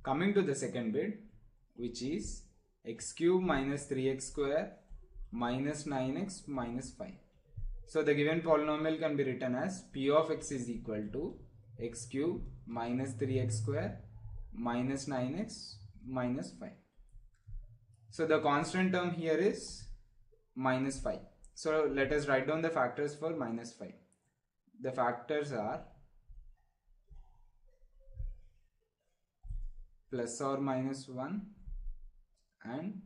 Coming to the second bit, which is x cube minus 3x square minus 9x minus 5. So the given polynomial can be written as p of x is equal to x cube minus 3x square minus 9x minus 5. So the constant term here is minus 5. So let us write down the factors for minus 5. The factors are plus or minus 1 and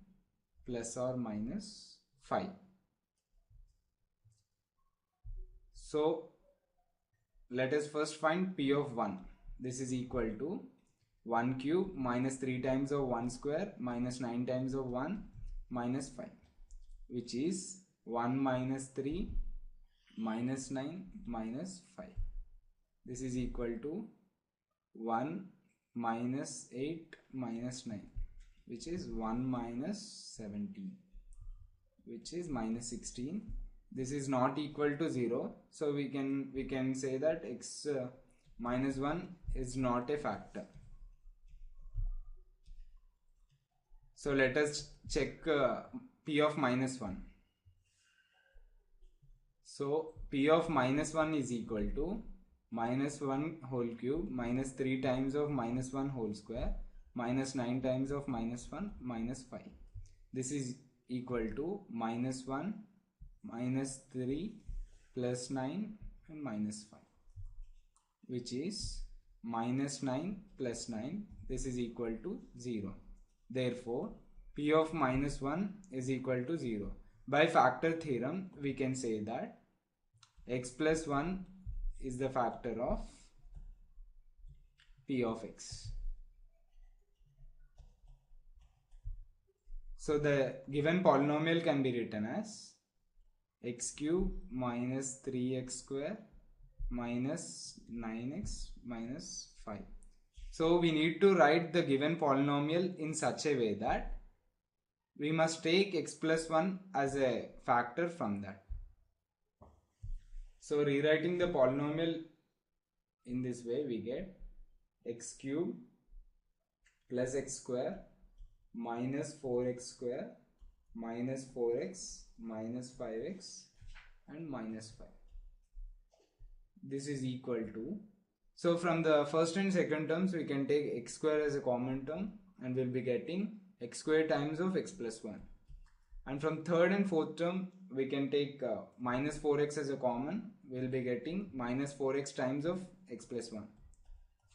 plus or minus 5. So let us first find p of 1. This is equal to 1 cube minus 3 times of 1 square minus 9 times of 1 minus 5, which is 1 minus 3 minus 9 minus 5. This is equal to 1 minus 8 minus 9, which is 1 minus 17, which is minus 16. This is not equal to 0, so we can say that x minus 1 is not a factor. So let us check p of minus 1. So p of minus 1 is equal to minus 1 whole cube minus 3 times of minus 1 whole square minus 9 times of minus 1 minus 5. This is equal to minus 1 minus 3 plus 9 and minus 5, which is minus 9 plus 9. This is equal to 0. Therefore, p of minus 1 is equal to 0. By factor theorem, we can say that x plus 1 is the factor of p of x. So the given polynomial can be written as x cube minus 3x square minus 9x minus 5. So we need to write the given polynomial in such a way that we must take x plus 1 as a factor from that. So rewriting the polynomial in this way, we get x cube plus x square minus 4x square minus 4x minus 5x and minus 5. This is equal to, so from the first and second terms we can take x square as a common term and we'll be getting x square times of x plus 1. And from third and fourth term we can take minus 4x as a common, we'll be getting minus 4x times of x plus 1.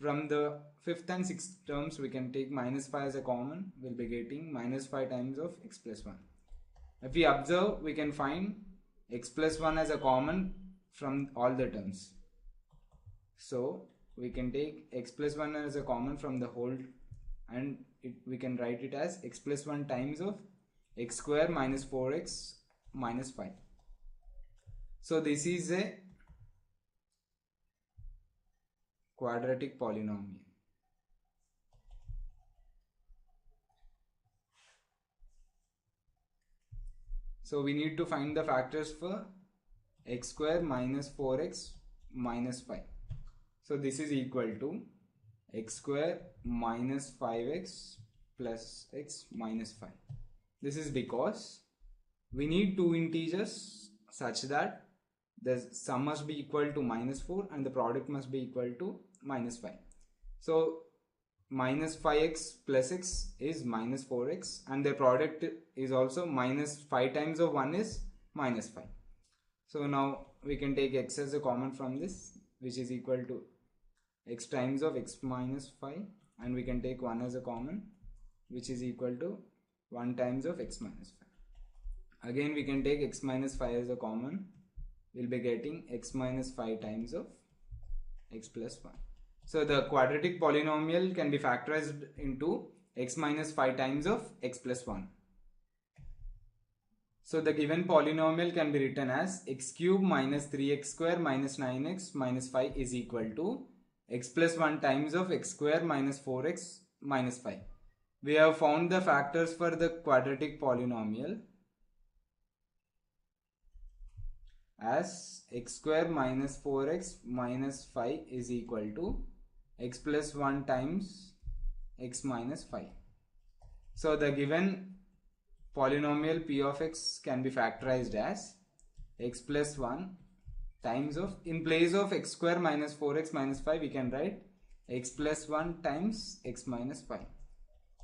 From the fifth and sixth terms we can take minus 5 as a common, we'll be getting minus 5 times of x plus 1. If we observe, we can find x plus 1 as a common from all the terms. So we can take x plus 1 as a common from the whole, and we can write it as x plus 1 times of x square minus 4x minus 5. So this is a quadratic polynomial. So we need to find the factors for x square minus 4x minus 5. So this is equal to x square minus 5x plus x minus 5. This is because we need two integers such that the sum must be equal to minus 4 and the product must be equal to minus 5. So minus 5x plus x is minus 4x and the product is also minus 5 times of 1 is minus 5. So now we can take x as a common from this, which is equal to x times of x minus 5, and we can take 1 as a common, which is equal to 1 times of x minus 5. Again we can take x minus 5 as a common, we'll be getting x minus 5 times of x plus 1. So the quadratic polynomial can be factorized into x minus 5 times of x plus 1. So the given polynomial can be written as x cube minus 3x square minus 9x minus 5 is equal to x plus 1 times of x square minus 4x minus 5. We have found the factors for the quadratic polynomial as x square minus 4x minus 5 is equal to x plus 1 times x minus 5. So the given polynomial p of x can be factorized as x plus 1 times of, in place of x square minus 4x minus 5, we can write x plus 1 times x minus 5.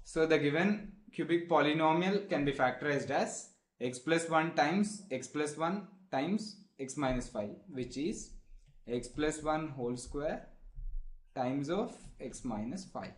So the given cubic polynomial can be factorized as x plus 1 times x plus 1 times x minus 5, which is x plus 1 whole square times of x minus 5.